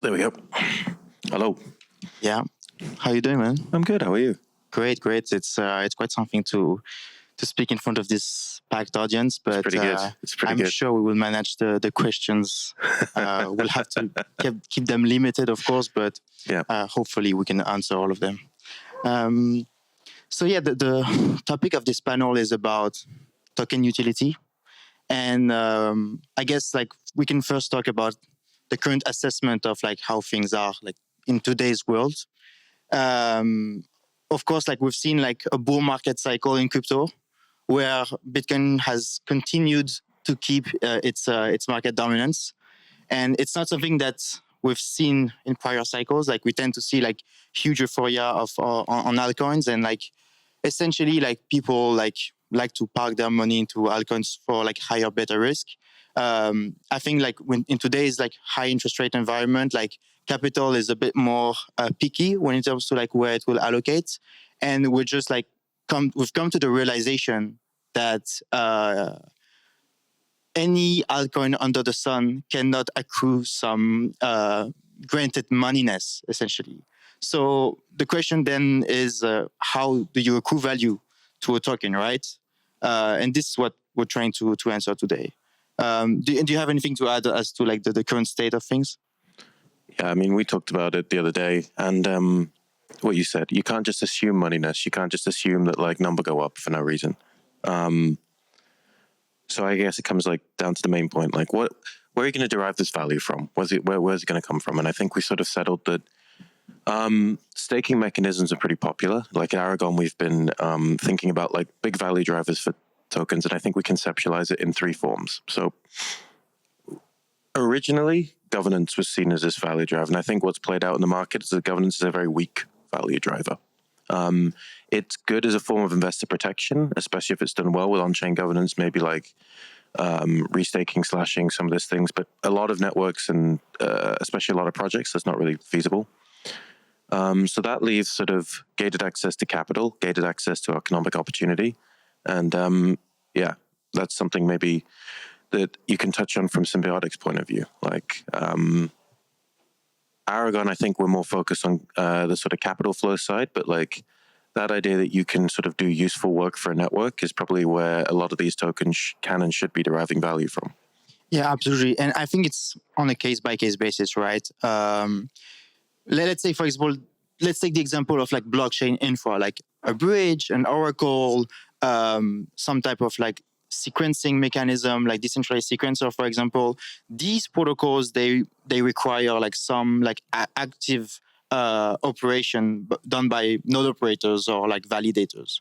There we go. Hello. Yeah. How you doing, man? I'm good. How are you? Great. It's quite something to speak in front of this packed audience, but pretty good. It's pretty I'm good. sure we will manage the questions. We'll have to keep them limited, of course, but Yeah. hopefully we can answer all of them. The topic of this panel is about token utility. And I guess like we can first talk about the current assessment of like how things are like in today's world. Of course, like we've seen like a bull market cycle in crypto where Bitcoin has continued to keep its market dominance. And it's not something that we've seen in prior cycles. Like we tend to see like huge euphoria on altcoins, and like essentially like people like to park their money into altcoins for like higher beta risk. I think like when in today's like high interest rate environment, like capital is a bit more picky when it comes to like where it will allocate, and we're just like we've come to the realization that any altcoin under the sun cannot accrue some granted moneyness, essentially. So the question then is, how do you accrue value to a token, right? And this is what we're trying to answer today. Do you have anything to add as to like the current state of things? Yeah, I mean, we talked about it the other day, and what you said, you can't just assume moneyness. You can't just assume that like number go up for no reason. So I guess it comes like down to the main point, like where are you going to derive this value from? Where's it going to come from? And I think we sort of settled that staking mechanisms are pretty popular. Like at Aragon, we've been thinking about like big value drivers for tokens, and I think we conceptualize it in three forms. So originally, governance was seen as this value driver, and I think what's played out in the market is that governance is a very weak value driver. It's good as a form of investor protection, especially if it's done well with on-chain governance, maybe like restaking, slashing, some of these things. But a lot of networks and especially a lot of projects, that's not really feasible. So that leaves sort of gated access to capital, gated access to economic opportunity. And that's something maybe that you can touch on from Symbiotic's point of view. Like Aragon, I think we're more focused on the sort of capital flow side, but like that idea that you can sort of do useful work for a network is probably where a lot of these tokens can and should be deriving value from. Yeah, absolutely. And I think it's on a case-by-case basis, right? Let's say, for example, let's take the example of like blockchain infra, like a bridge, an oracle, some type of like sequencing mechanism, like decentralized sequencer, for example. These protocols, they require like some like active operation done by node operators or like validators.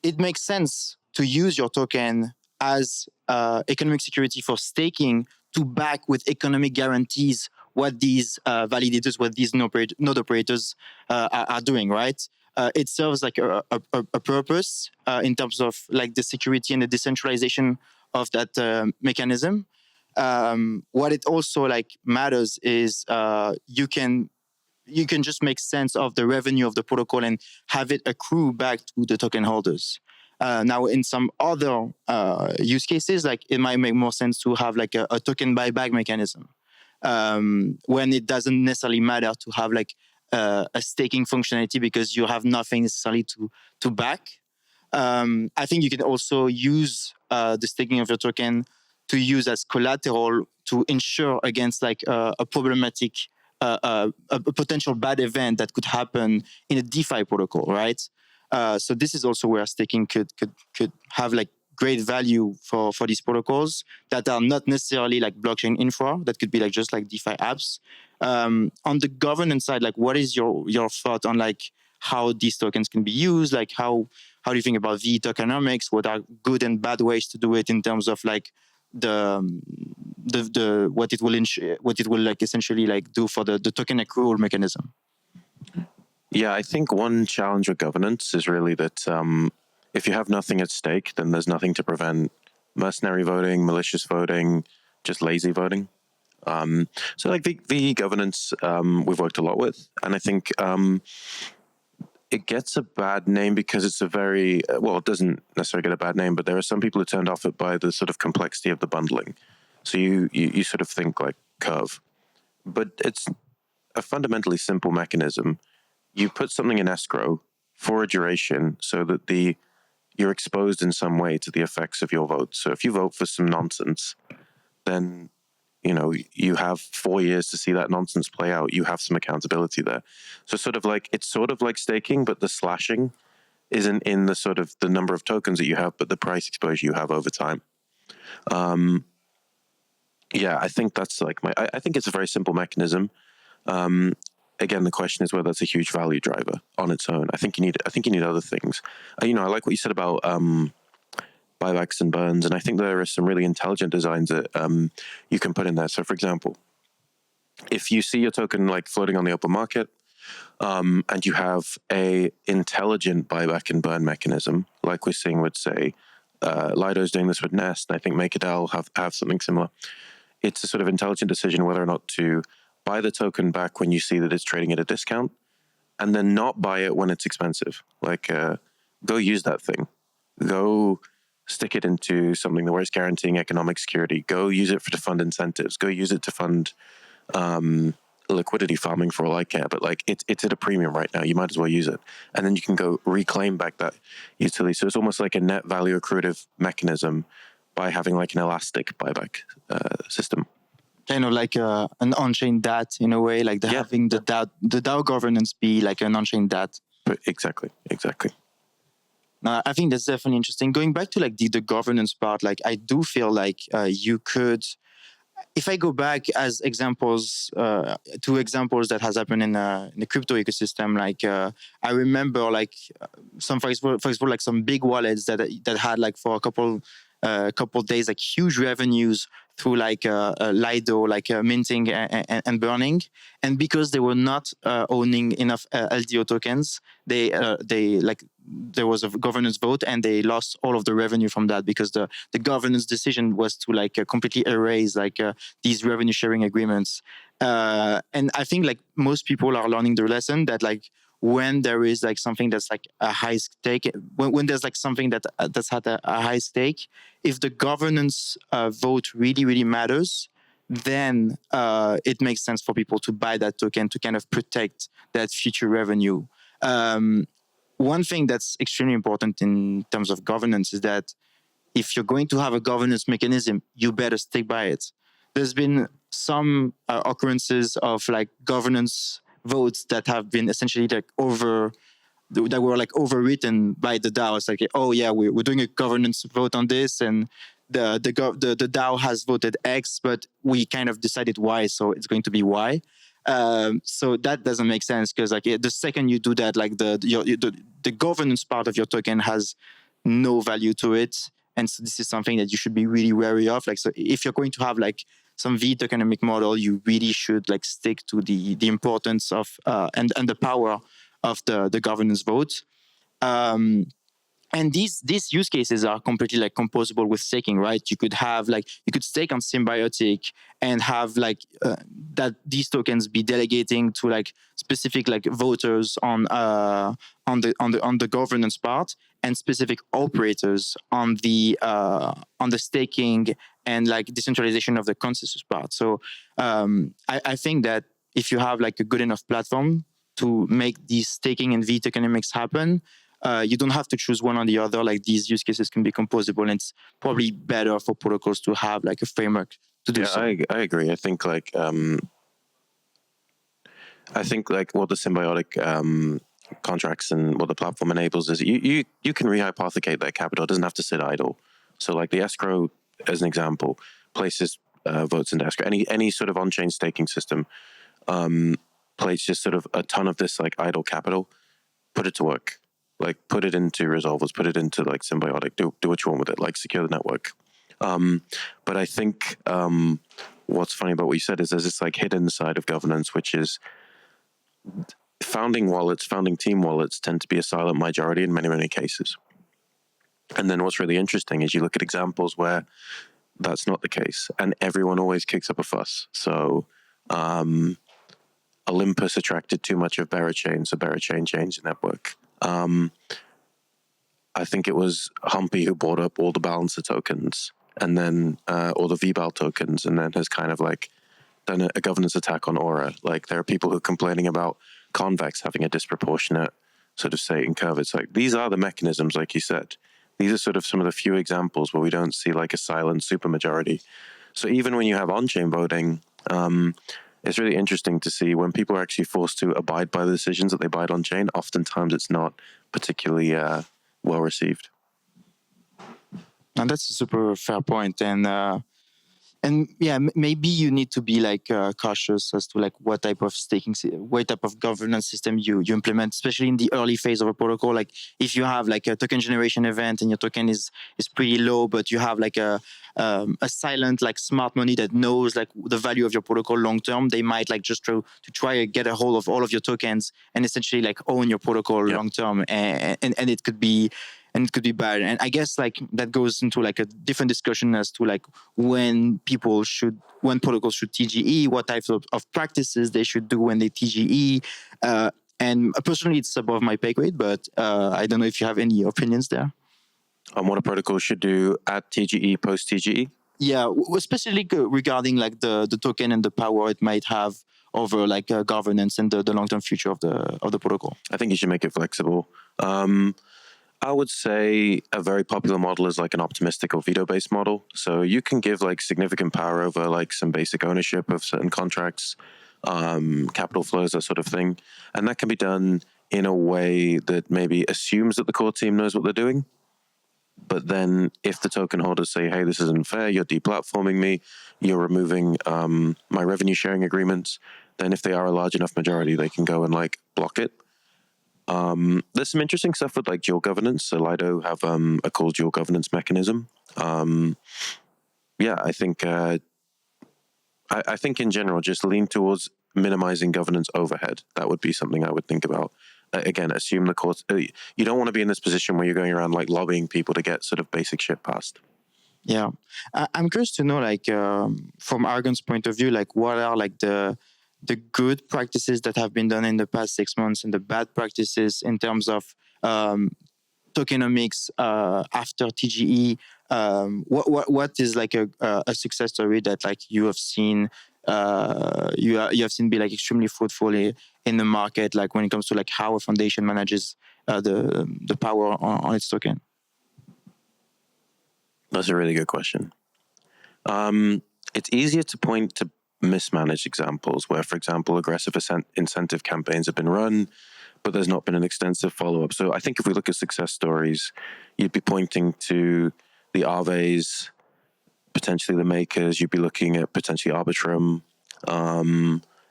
It makes sense to use your token as economic security for staking to back with economic guarantees what these validators, what these node operators are doing, right? It serves like a purpose in terms of like the security and the decentralization of that mechanism. What it also like matters is you can just make sense of the revenue of the protocol and have it accrue back to the token holders. Now, in some other use cases, like it might make more sense to have like a token buyback mechanism when it doesn't necessarily matter to have like a staking functionality because you have nothing necessarily to back. I think you can also use the staking of your token to use as collateral to insure against like a problematic, a potential bad event that could happen in a DeFi protocol, right? So this is also where staking could have like great value for these protocols that are not necessarily like blockchain infra, that could be like just like DeFi apps. On the governance side, like what is your thought on like how these tokens can be used? Like how do you think about the tokenomics? What are good and bad ways to do it in terms of like the what it will like essentially like do for the token accrual mechanism? Yeah, I think one challenge with governance is really that if you have nothing at stake, then there's nothing to prevent mercenary voting, malicious voting, just lazy voting. So like VE governance, we've worked a lot with, and I think it gets a bad name because it's a very, it doesn't necessarily get a bad name, but there are some people who turned off it by the sort of complexity of the bundling. So you sort of think like Curve, but it's a fundamentally simple mechanism. You put something in escrow for a duration so that you're exposed in some way to the effects of your vote. So if you vote for some nonsense, then you have 4 years to see that nonsense play out. You have some accountability there. So it's sort of like staking, but the slashing isn't in the sort of the number of tokens that you have, but the price exposure you have over time. Yeah, I think that's like I think it's a very simple mechanism. Again, the question is whether it's a huge value driver on its own. I think you need other things. I like what you said about buybacks and burns, and I think there are some really intelligent designs that you can put in there. So, for example, if you see your token like floating on the open market, and you have a intelligent buyback and burn mechanism, like we're seeing with, say, Lido's doing this with Nest, and I think MakerDAO have something similar. It's a sort of intelligent decision whether or not to buy the token back when you see that it's trading at a discount, and then not buy it when it's expensive. Like, go use that thing. Go stick it into something where it's guaranteeing economic security. Go use it to fund incentives. Go use it to fund liquidity farming for all I care. But like, it's at a premium right now. You might as well use it, and then you can go reclaim back that utility. So it's almost like a net value accretive mechanism by having like an elastic buyback system. Kind of like an on-chain DAT in a way, like having the DAO governance be like an on-chain DAT. Exactly. No, I think that's definitely interesting. Going back to like the governance part, like I do feel like you could, if I go back as examples, two examples that has happened in the crypto ecosystem, like I remember like for example, like some big wallets that had like for a couple days like huge revenues through like Lido, like minting and burning, and because they were not owning enough LDO tokens, they like there was a governance vote and they lost all of the revenue from that because the governance decision was to like completely erase like these revenue sharing agreements. And I think like most people are learning the lesson that like when there is like something that's like a high stake, when there's like something that's had a high stake, if the governance vote really matters, then it makes sense for people to buy that token to kind of protect that future revenue. One thing that's extremely important in terms of governance is that if you're going to have a governance mechanism, you better stick by it. There's been some occurrences of like governance votes that have been essentially like that were like overwritten by the DAO. It's like, oh yeah, we're doing a governance vote on this, and the DAO has voted X, but we kind of decided Y, so it's going to be Y. So that doesn't make sense because like the second you do that, like the governance part of your token has no value to it, and so this is something that you should be really wary of. Like, so if you're going to have like some V-tokenomic model, you really should like stick to the importance of and the power of the governance vote. And these use cases are completely like composable with staking, right? You could stake on Symbiotic and have like that these tokens be delegating to like specific like voters on the governance part, and specific operators on the staking and like decentralization of the consensus part. So I think that if you have like a good enough platform to make these staking and V-tokenomics happen, you don't have to choose one or the other. Like these use cases can be composable, and it's probably better for protocols to have like a framework to do so. I agree. I think like what the Symbiotic contracts and what the platform enables is you can rehypothecate that capital. It doesn't have to sit idle. So like the escrow, as an example, places votes into escrow. Any sort of on-chain staking system places sort of a ton of this like idle capital, put it to work. Like put it into resolvers, put it into like Symbiotic, do what you want with it, like secure the network. But I think what's funny about what you said is there's this like hidden side of governance, which is founding team wallets tend to be a silent majority in many cases. And then what's really interesting is you look at examples where that's not the case, and everyone always kicks up a fuss. So Olympus attracted too much of Berachain, so Berachain changed the network. I think it was Humpy who bought up all the balancer tokens and then all the VBAL tokens, and then has kind of like done a governance attack on Aura. Like there are people who are complaining about Convex having a disproportionate sort of say in curve. It's like these are the mechanisms, like you said. These are sort of some of the few examples where we don't see like a silent supermajority. So even when you have on-chain voting, it's really interesting to see when people are actually forced to abide by the decisions that they abide on-chain. Oftentimes, it's not particularly well received. And that's a super fair point. And yeah, maybe you need to be like cautious as to like what type of what type of governance system you implement, especially in the early phase of a protocol. Like if you have like a token generation event and your token is pretty low, but you have like a silent like smart money that knows like the value of your protocol long term, they might like just try to get a hold of all of your tokens and essentially like own your protocol long term, and it could be. And it could be bad. And I guess like that goes into like a different discussion as to like when protocols should TGE, what types of practices they should do when they TGE. And personally, it's above my pay grade, but I don't know if you have any opinions there. On what a protocol should do at TGE, post TGE? Yeah, especially regarding like the token and the power it might have over like governance and the long-term future of the protocol. I think you should make it flexible. I would say a very popular model is like an optimistic or veto-based model. So you can give like significant power over like some basic ownership of certain contracts, capital flows, that sort of thing. And that can be done in a way that maybe assumes that the core team knows what they're doing. But then if the token holders say, hey, this isn't fair, you're deplatforming me, you're removing my revenue sharing agreements, then if they are a large enough majority, they can go and like block it. There's some interesting stuff with like dual governance. So Lido have a cool dual governance mechanism. I think I think in general, just lean towards minimizing governance overhead. That would be something I would think about. Again, assume the court. You don't want to be in this position where you're going around like lobbying people to get sort of basic shit passed. Yeah, I'm curious to know, like, from Aragon's point of view, like, what are like the good practices that have been done in the past 6 months and the bad practices in terms of tokenomics after TGE. What is like a success story that like you have seen you have seen be like extremely fruitful in the market, like when it comes to like how a foundation manages the power on its token? That's a really good question. It's easier to point to mismanaged examples where, for example, aggressive incentive campaigns have been run, but there's not been an extensive follow-up. So I think if we look at success stories, you'd be pointing to the Aves, potentially the makers. You'd be looking at potentially Arbitrum,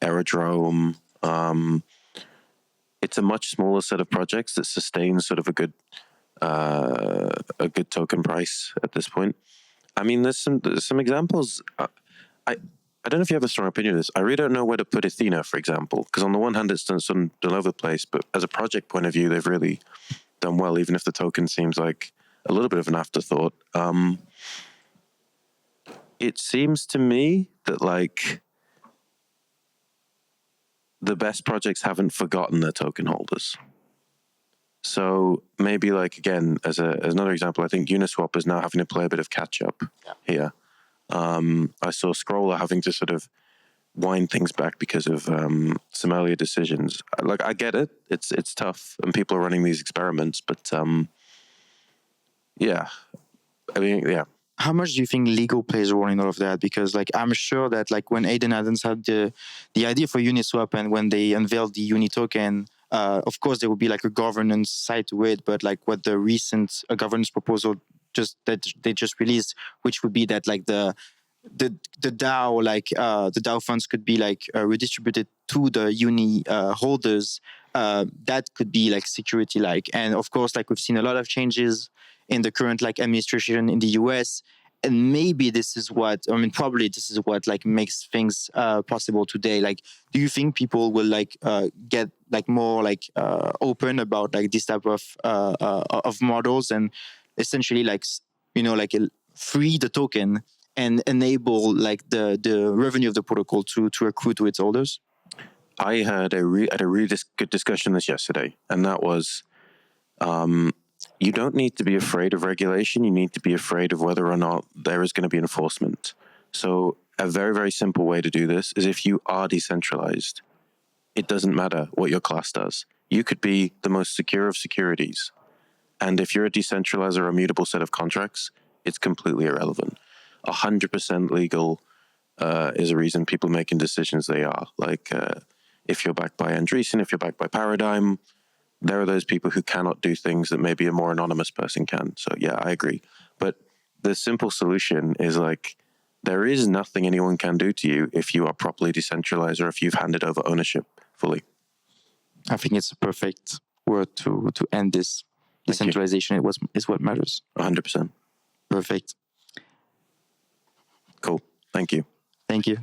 Aerodrome. It's a much smaller set of projects that sustain sort of a good token price at this point. I mean, there's some examples. I don't know if you have a strong opinion of this. I really don't know where to put Athena, for example, because on the one hand, it's done some all over the place, but as a project point of view, they've really done well, even if the token seems like a little bit of an afterthought. It seems to me that like the best projects haven't forgotten their token holders. So maybe like, again, as another example, I think Uniswap is now having to play a bit of catch up here. I saw Scroller having to sort of wind things back because of some earlier decisions. Like, I get it. It's tough and people are running these experiments, but yeah. I mean, yeah. How much do you think legal plays a role in all of that? Because like I'm sure that like when Aiden Adams had the idea for Uniswap and when they unveiled the Uni token, of course there would be like a governance side to it, but like what the recent governance proposal that they just released, which would be that like the DAO, like the DAO funds could be like redistributed to the Uni holders. That could be like security like, and of course like we've seen a lot of changes in the current like administration in the US, and maybe probably this is what like makes things possible today. Like, do you think people will like get like more like open about like this type of models and essentially like like free the token and enable like the revenue of the protocol to accrue to its holders? I had a really good discussion this yesterday, and that was you don't need to be afraid of regulation. You need to be afraid of whether or not there is going to be enforcement. So a very, very simple way to do this is if you are decentralized, it doesn't matter what your class does. You could be the most secure of securities. And if you're a decentralized or immutable set of contracts, it's completely irrelevant. 100% legal is a reason people making decisions they are. Like if you're backed by Andreessen, if you're backed by Paradigm, there are those people who cannot do things that maybe a more anonymous person can. So yeah, I agree. But the simple solution is like, there is nothing anyone can do to you if you are properly decentralized or if you've handed over ownership fully. I think it's a perfect word to end this. Decentralization is what matters. 100%. Perfect. Cool. Thank you. Thank you.